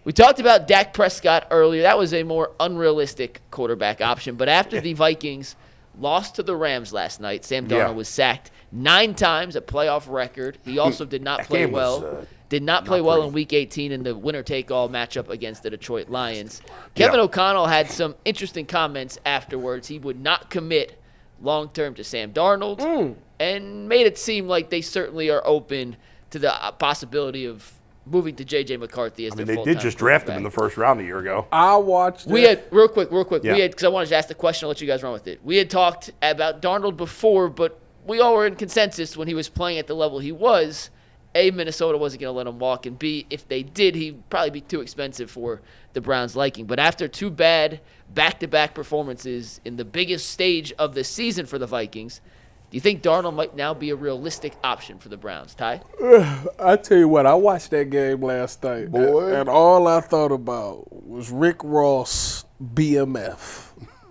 We talked about Dak Prescott earlier. That was a more unrealistic quarterback option. But after the Vikings lost to the Rams last night, Sam Darnold was sacked 9 times, a playoff record. He also did not play well. Did not play well in Week 18 in the winner-take-all matchup against the Detroit Lions. Kevin O'Connell had some interesting comments afterwards. He would not commit long-term to Sam Darnold and made it seem like they certainly are open to the possibility of moving to J.J. McCarthy as their full-time They did just draft him in the first round a year ago. I watched it. We had, real quick, because I wanted to ask the question, I'll let you guys run with it. We had talked about Darnold before, but we all were in consensus when he was playing at the level he was. A, Minnesota wasn't going to let him walk, and B, if they did, he'd probably be too expensive for the Browns' liking. But after 2 bad back-to-back performances in the biggest stage of the season for the Vikings, do you think Darnold might now be a realistic option for the Browns, Ty? I tell you what, I watched that game last night, and all I thought about was Rick Ross, BMF.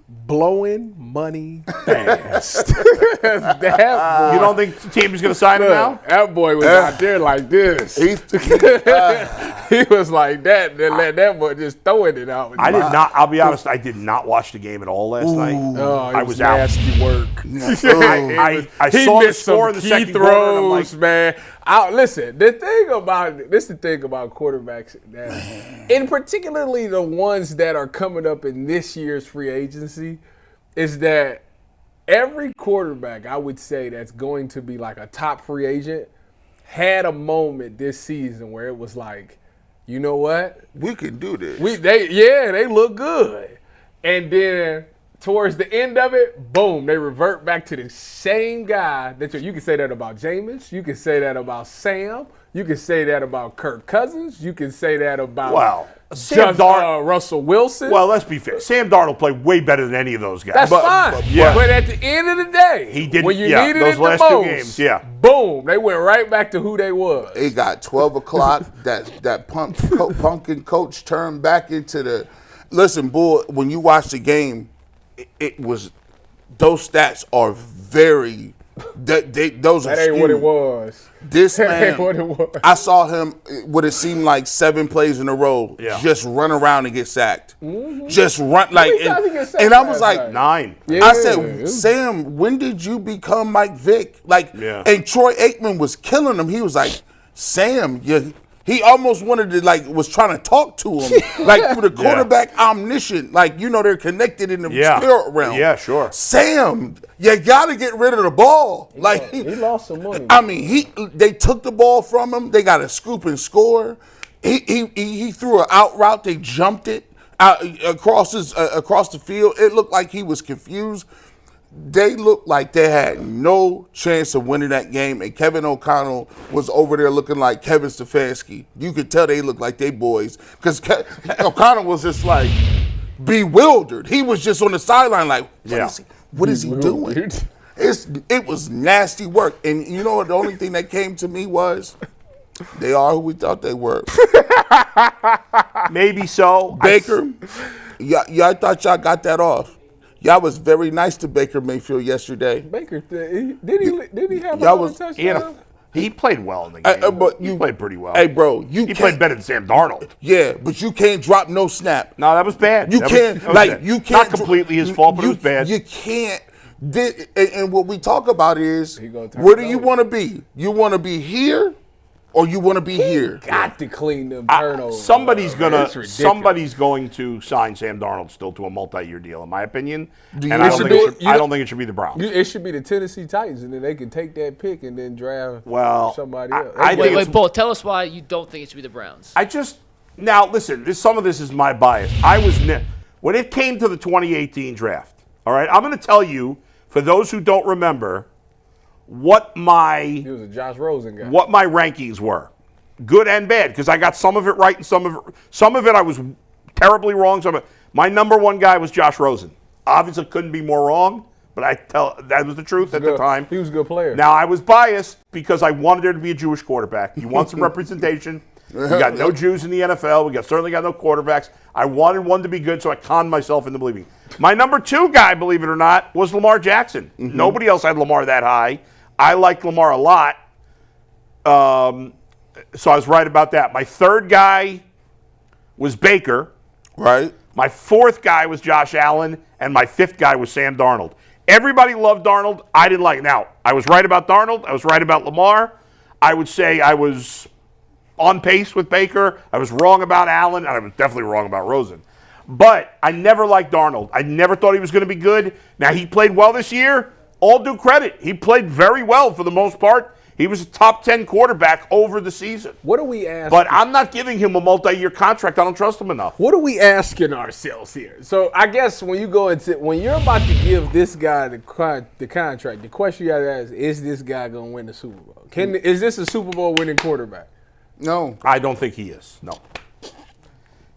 Blowing money fast. That boy, you don't think the team is going to sign him now? That boy was out there like this. He was like that. Then let that boy just throwing it out. I did not. I'll be honest. I did not watch the game at all last night. I was out. Nasty work. I saw the score in the second quarter. And I'm like, man. Listen, the thing about quarterbacks, and particularly the ones that are coming up in this year's free agency, is that every quarterback, I would say, that's going to be like a top free agent had a moment this season where it was like, you know what? We can do this. They look good. And then towards the end of it, boom, they revert back to the same guy. You can say that about Jameis. You can say that about Sam. You can say that about Kirk Cousins. You can say that about Russell Wilson. Well, let's be fair. Sam Darnold played way better than any of those guys. That's fine. But at the end of the day, he did, when you needed those it last the 2 most, games, boom, they went right back to who they was. They got 12 o'clock. that pumpkin coach turned back into the. Listen, boy, when you watch the game, it was those stats are very. Those are that ain't skewed. what it was. This That man, ain't what it was. I saw him. What it seemed like 7 plays in a row, just run around and get sacked. Just run like, and I was like 9. I said, Sam, when did you become Mike Vick? And Troy Aikman was killing him. He was like, Sam, he almost wanted to was trying to talk to him for the quarterback omniscient, they're connected in the spirit realm. Yeah, sure. Sam, you got to get rid of the ball. He lost some money. I mean, they took the ball from him. They got a scoop and score. He threw an out route. They jumped it out across the field. It looked like he was confused. They looked like they had no chance of winning that game, and Kevin O'Connell was over there looking like Kevin Stefanski. You could tell they looked like they boys because O'Connell was just like bewildered. He was just on the sideline like, what is he doing? It was nasty work. And you know what? The only thing that came to me was they are who we thought they were. Maybe so. Baker, I thought y'all got that off. Y'all was very nice to Baker Mayfield yesterday. Baker, did he have a touchdown? He played well in the game. He played pretty well. Hey, bro, he played better than Sam Darnold. Yeah, but you can't drop no snap. No, that was bad. You can't. Not completely his fault, but it was bad. You can't. And what we talk about is, where do you want to be? You want to be here, or you want to be here? Got to clean them turnovers. Somebody's going to sign Sam Darnold still to a multi-year deal, in my opinion. I don't think it should be the Browns. It should be the Tennessee Titans, and then they can take that pick and then draft somebody else. Wait, Paul, tell us why you don't think it should be the Browns. Now listen. Some of this is my bias. When it came to the 2018 draft. All right, I'm going to tell you, for those who don't remember, he was a Josh Rosen guy. What my rankings were, good and bad, because I got some of it right and some of it I was terribly wrong. My number 1 guy was Josh Rosen. Obviously, couldn't be more wrong, but that was the truth at the time. He was a good player. Now I was biased because I wanted there to be a Jewish quarterback. You want some representation. We got no Jews in the NFL. We certainly got no quarterbacks. I wanted one to be good, so I conned myself into believing. My number 2 guy, believe it or not, was Lamar Jackson. Mm-hmm. Nobody else had Lamar that high. I liked Lamar a lot, so I was right about that. My 3rd guy was Baker. Right. My fourth guy was Josh Allen, and my fifth guy was Sam Darnold. Everybody loved Darnold. I didn't like it. Now, I was right about Darnold. I was right about Lamar. I would say I was on pace with Baker. I was wrong about Allen, and I was definitely wrong about Rosen. But I never liked Darnold. I never thought he was going to be good. Now, he played well this year. All due credit. He played very well for the most part. He was a top 10 quarterback over the season. What are we asking? But I'm not giving him a multi-year contract. I don't trust him enough. What are we asking ourselves here? So I guess when you're about to give this guy the contract, the question you got to ask is this guy going to win the Super Bowl? Is this a Super Bowl winning quarterback? No. I don't think he is. No.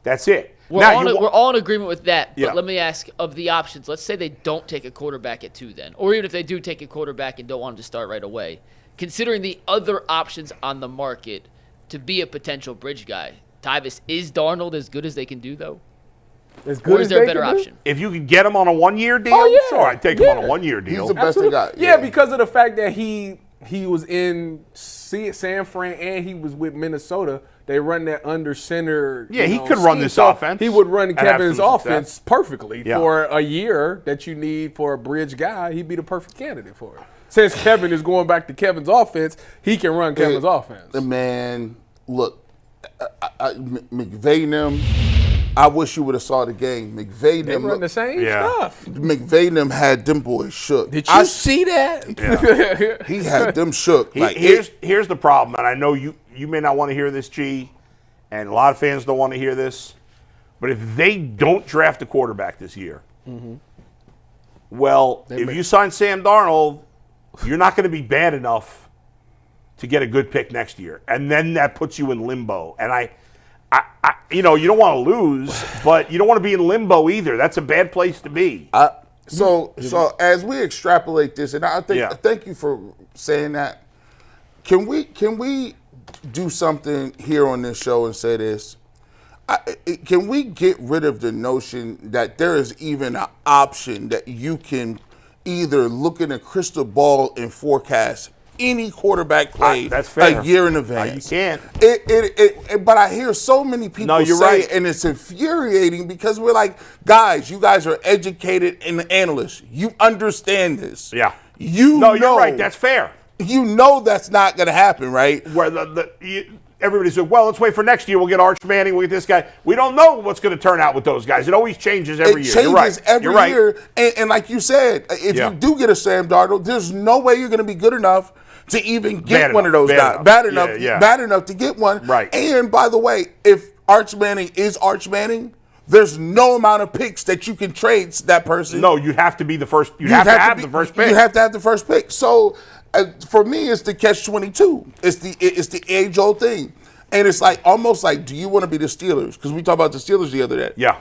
That's it. We're all in agreement with that, but Yeah. let me ask, of the options, let's say they don't take a quarterback at 2 then, or even if they do take a quarterback and don't want him to start right away, considering the other options on the market to be a potential bridge guy, Tyvis, is Darnold as good as they can do, though? As good Or is as there a they better can do? option? If you could get him on a 1-year deal, sure, I'd take him on a 1-year deal. He's the best they got. Yeah, because of the fact that he was in San Fran and he was with Minnesota. They run that under center. Yeah, he could run this offense He would run and have Kevin's some offense success. perfectly for a year that you need for a bridge guy. He'd be the perfect candidate for it. Since Kevin is going back to Kevin's offense, he can run Kevin's offense. Man, look, McVay and them, I wish you would have saw the game. McVay They them, run the same stuff. McVay and them had them boys shook. Did you see that? He had them shook. Here's the problem, and I know you may not want to hear this, G, and a lot of fans don't want to hear this, but if they don't draft a quarterback this year, if you sign Sam Darnold, you're not going to be bad enough to get a good pick next year, and then that puts you in limbo. And you don't want to lose, but you don't want to be in limbo either. That's a bad place to be. So as we extrapolate this, and I think thank you for saying that. Can we do something here on this show and say this? Can we get rid of the notion that there is even an option that you can either look in a crystal ball and forecast any quarterback play that's fair. a year in advance? You can't. But I hear so many people you're say right. it, and it's infuriating because we're like, guys, you guys are educated and analysts. You understand this. Yeah. You're right. That's fair. You know that's not going to happen, right? Where everybody said, well, let's wait for next year. We'll get Arch Manning. We'll get this guy. We don't know what's going to turn out with those guys. It always changes every year. It changes every You're year. And like you said, if you do get a Sam Darnold, there's no way you're going to be good enough to even get one of those guys. Bad enough to get one. Right. And by the way, if Arch Manning is Arch Manning, there's no amount of picks that you can trade that person. No, you have to be the first. You have to have the first pick. You have to have the first pick. So for me, it's the catch-22. It's the age-old thing. And it's like almost like, do you want to be the Steelers? Because we talked about the Steelers the other day. Yeah.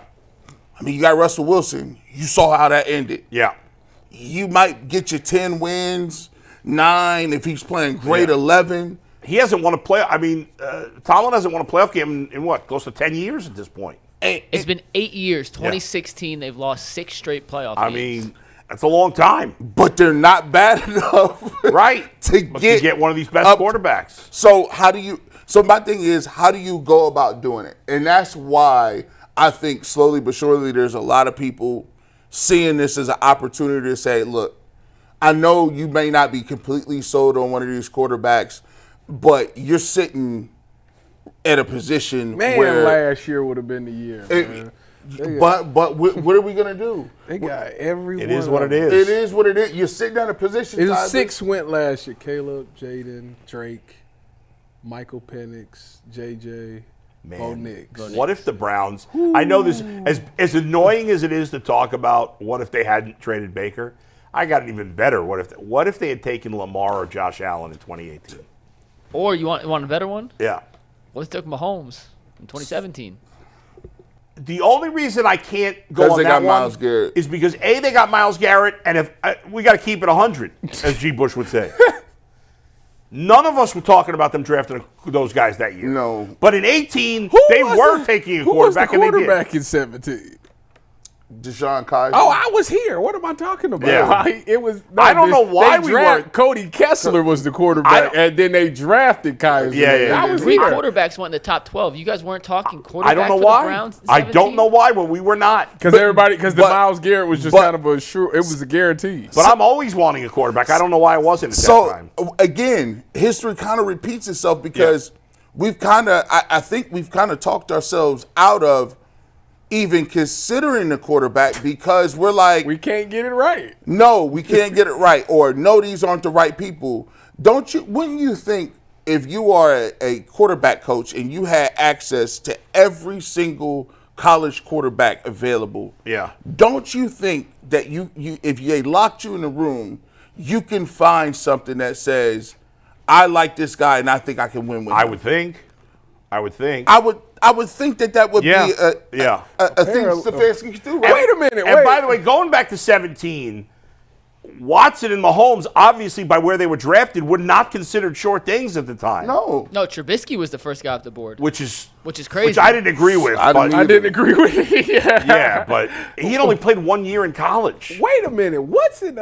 I mean, you got Russell Wilson. You saw how that ended. Yeah. You might get you 10 wins, 9 if he's playing great, 11. He hasn't won a playoff. I mean, Tomlin hasn't won a playoff game in what, close to 10 years at this point. It's been 8 years. 2016, they've lost 6 straight playoff games. I mean, that's a long time. But they're not bad enough, right? to get one of these best quarterbacks. So my thing is, how do you go about doing it? And that's why I think slowly but surely there's a lot of people seeing this as an opportunity to say, look, I know you may not be completely sold on one of these quarterbacks, but you're sitting at a position where last year would have been the year. Man. But what are we gonna do? They got every It one is what of it them. is. It is what it is. You're sitting at a position. It was 6 went last year. Caleb, Jaden, Drake, Michael Penix, JJ, Bo Nix. What if the Browns? I know this as annoying as it is to talk about. What if they hadn't traded Baker? I got it even better. What if they had taken Lamar or Josh Allen in 2018? Or you want a better one? Yeah. What if they took Mahomes in 2017? The only reason I can't go on that one is because A, they got Myles Garrett, and if we got to keep it 100, as G. Bush would say. None of us were talking about them drafting those guys that year. No. But in 18, they were taking a quarterback, Who was the quarterback and they did. in 17? Deshaun Kaiser. Oh, I was here. What am I talking about? Yeah. It was. I don't know why we weren't. Cody Kessler was the quarterback, and then they drafted Kaiser. Yeah. I was Three here. quarterbacks went in the top 12. You guys weren't talking quarterback I don't know for why. the Browns in I don't 17? know why, but we were not. Because the Myles Garrett was just but- kind of a sure. It was a guarantee. But I'm always wanting a quarterback. I don't know why I wasn't at that So time. again, history kind of repeats itself because we've kind of, I think we've kind of talked ourselves out of even considering the quarterback because we're like, We can't get it right. no, we can't get it right, or no, these aren't the right people. Wouldn't you think if you are a quarterback coach and you had access to every single college quarterback available, Yeah. don't you think that you if they locked you in a room, you can find something that says, I like this guy and I think I can win with him? I would think. I would think that would Yeah. be a thing Stefanski could do, right? Wait a minute. And by the way, going back to 17, Watson and Mahomes, obviously by where they were drafted, were not considered short things at the time. No. No, Trubisky was the first guy off the board, Which is crazy. Which I didn't agree with. I but, didn't I didn't agree with it. yeah, but he had only played 1 year in college. Wait a minute. What's it?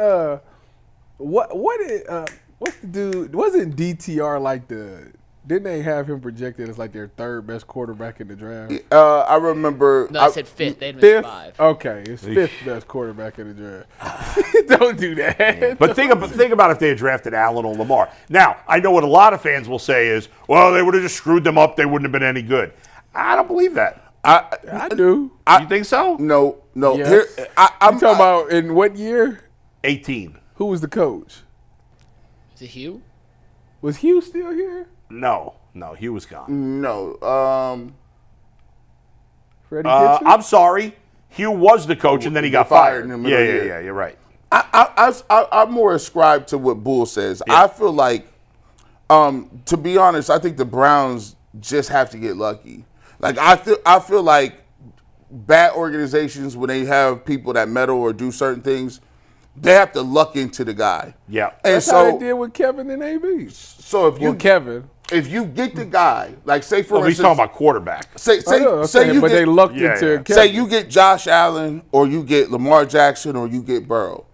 What's the dude? Wasn't DTR like the? Didn't they have him projected as like their third best quarterback in the draft? I remember. No, I said fifth. They had been Fifth. five. Okay, it's fifth best quarterback in the draft. Don't do that. But think about if they had drafted Allen or Lamar. Now, I know what a lot of fans will say is, well, they would have just screwed them up. They wouldn't have been any good. I don't believe that. I do. You think so? No. Yes. Here, I'm talking about in what year? 18. Who was the coach? Is it Hugh? Was Hugh still here? No, he was gone. No. Freddie Kitchen? I'm sorry. Hugh was the coach, and then he got fired. in the middle of the year. Yeah, you're right. I'm more ascribed to what Bull says. Yeah. I feel like, to be honest, I think the Browns just have to get lucky. Like I feel like bad organizations, when they have people that meddle or do certain things, they have to luck into the guy. Yeah. And That's how they so, did with Kevin and AB. so if you Kevin. if you get the guy, like say for He's instance, talking about quarterback. say you but get, they lucked Yeah, into yeah. Kevin. say you get Josh Allen or you get Lamar Jackson or you get Burrow,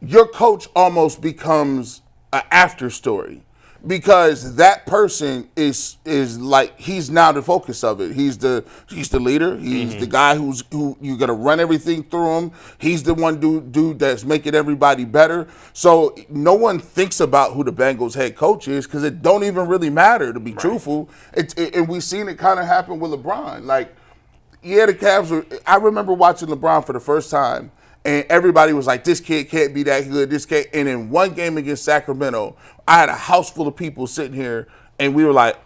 your coach almost becomes an after story because that person is like he's now the focus of it. He's the leader. He's the guy who you're gonna run everything through him. He's the one dude that's making everybody better. So no one thinks about who the Bengals head coach is because it don't even really matter, to be truthful. And we've seen it kind of happen with LeBron. Like, yeah, the Cavs were. I remember watching LeBron for the first time. And everybody was like, this kid can't be that good. This kid. And in one game against Sacramento, I had a house full of people sitting here, and we were like,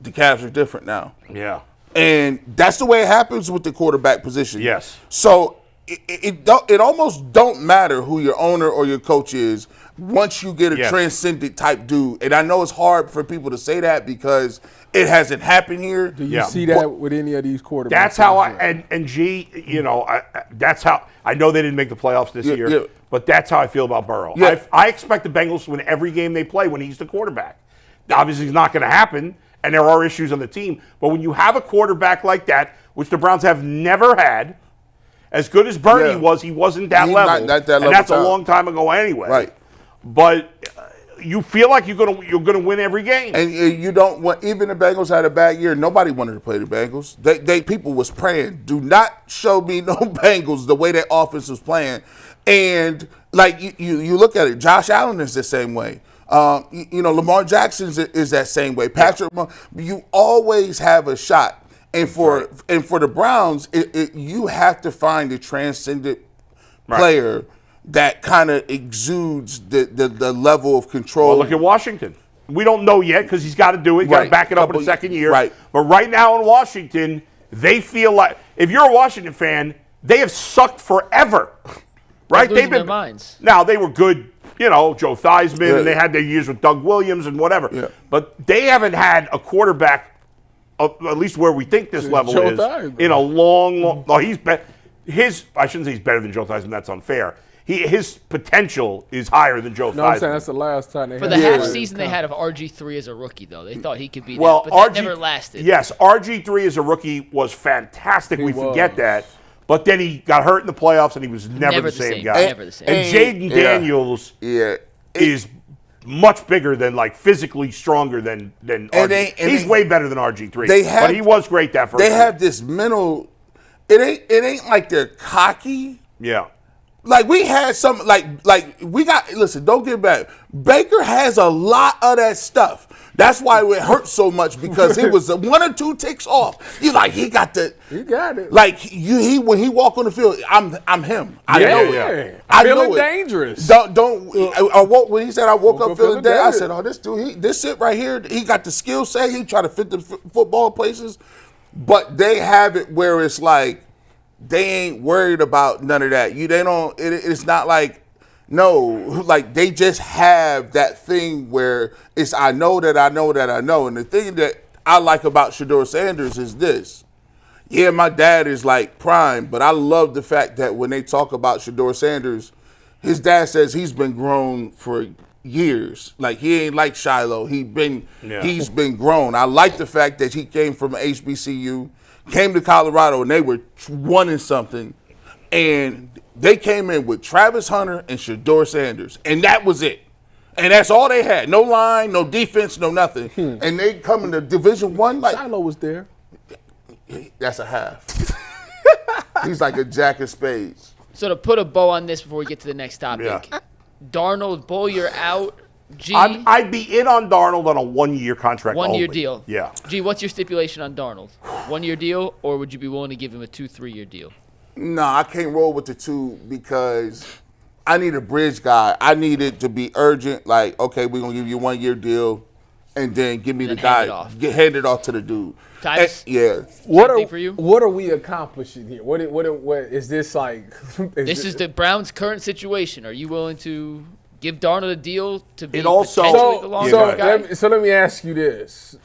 the Cavs are different now. Yeah. And that's the way it happens with the quarterback position. Yes. So it almost don't matter who your owner or your coach is once you get a transcendent type dude. And I know it's hard for people to say that because it hasn't happened here. Do you see that with any of these quarterbacks? That's how and G, that's how I know they didn't make the playoffs this year, but that's how I feel about Burrow. Yeah. I expect the Bengals to win every game they play when he's the quarterback. Obviously, it's not going to happen, and there are issues on the team. But when you have a quarterback like that, which the Browns have never had, as good as Bernie was, he wasn't that level, not that level and that's a time. long time ago anyway. Right. But you feel like you're gonna win every game. And you don't want, even the Bengals had a bad year. Nobody wanted to play the Bengals. They people was praying, do not show me no Bengals the way that offense was playing. And like you look at it, Josh Allen is the same way. Lamar Jackson is that same way. Patrick, you always have a shot. And for the Browns, you have to find a transcendent player that kind of exudes the level of control. Well, look at Washington. We don't know yet because he's got to do it. He's got to back it up in the second year. Right. But right now in Washington, they feel like, if you're a Washington fan, they have sucked forever. Right? They've been their minds. Now, they were good, Joe Theismann, and they had their years with Doug Williams and whatever. Yeah. But they haven't had a quarterback, at least where we think this level Joe is, Theismann. in a long. No, I shouldn't say he's better than Joe Theismann. That's unfair. His potential is higher than Joe Theismann. No, I'm saying that's the last time they For the half season they had of RG3 as a rookie, though. They thought he could be that, but that never lasted. Yes, RG3 as a rookie was fantastic. We forget that. But then he got hurt in the playoffs, and he was never the same guy. Never the same. And Jaden Daniels is much bigger than, like, physically stronger than RG. He's way better than RG3. But he was great that first They year. have this mental. It ain't like they're cocky. Yeah. Like we had some, like we got. Listen, don't get back. Baker has a lot of that stuff. That's why it hurt so much, because it was 1 or 2 ticks off. You like he got the. You got it. Like he when he walk on the field, I'm him. I know it. I Feeling know it. dangerous. When he said I woke up feeling dead, I said, oh, this dude, this shit right here, he got the skill set. He try to fit the football places, but they have it where it's like. They ain't worried about none of that. It's not like, no, like they just have that thing where it's I know that I know that I know. And the thing that I like about Shedeur Sanders is this. Yeah, my dad is like prime, but I love the fact that when they talk about Shedeur Sanders, his dad says he's been grown for years. Like he ain't like Shiloh. He's been grown. I like the fact that he came from HBCU. Came to Colorado and they were wanting something, and they came in with Travis Hunter and Shedeur Sanders, and that was it. And that's all they had. No line, no defense, no nothing. And they come into Division I like Shiloh was there. That's a half. He's like a jack of spades. So to put a bow on this before we get to the next topic, Darnold, Bull, you're out. G, I'd be in on Darnold on a 1-year contract. 1-year deal. Yeah. G, what's your stipulation on Darnold? 1-year deal, or would you be willing to give him a 2-3-year deal? No, I can't roll with the 2 because I need a bridge guy. I need it to be urgent. Like, okay, we're gonna give you a 1-year deal, and then give me the guy. Hand it off to the dude. Titus? What for you? What are we accomplishing here? What is this like? This is the Browns' current situation. Are you willing to give Darnold a deal to be also- potentially the long-term guy? So let me ask you this: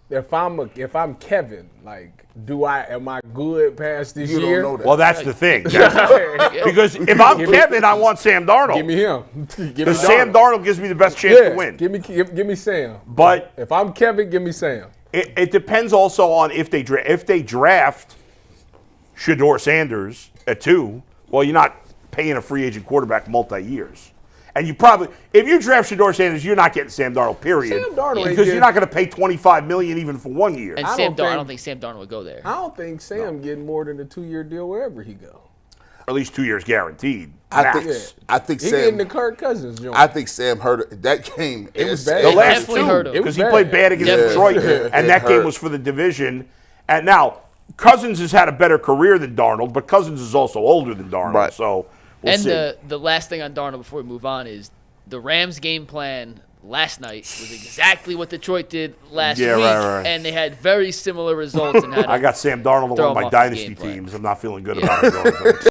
if I'm Kevin, like, am I good past this You year? don't know that. Well, that's the thing. Because if I'm Kevin, I want Sam Darnold. Give me him. Because Sam Darnold gives me the best chance to win. Give me Sam. But if I'm Kevin, give me Sam. it depends also on if they draft Shedeur Sanders at 2. Well, you're not paying a free agent quarterback multi-years. And you probably, if you draft Shedeur Sanders, you're not getting Sam Darnold, period. Sam Darnold because you're not going to pay $25 million even for 1 year. And I I don't don't think Sam Darnold would go there. I don't think Sam getting more than a 2-year deal wherever he go. Or at least 2 years guaranteed. I Max. think He Sam. getting the Kirk Cousins joint. I think Sam hurt that game. It was bad. bad. The last definitely hurt him. two, It because was he played bad against Definitely. Detroit, and It that game hurt. was for the division. And now, Cousins has had a better career than Darnold, but Cousins is also older than Darnold. Right. So we'll see. The last thing on Darnold before we move on is the Rams' game plan last night was exactly what Detroit did last week, right. and they had very similar results. And had I got Sam Darnold on Throw one of him my off the dynasty game plan. teams. I'm not feeling good about it.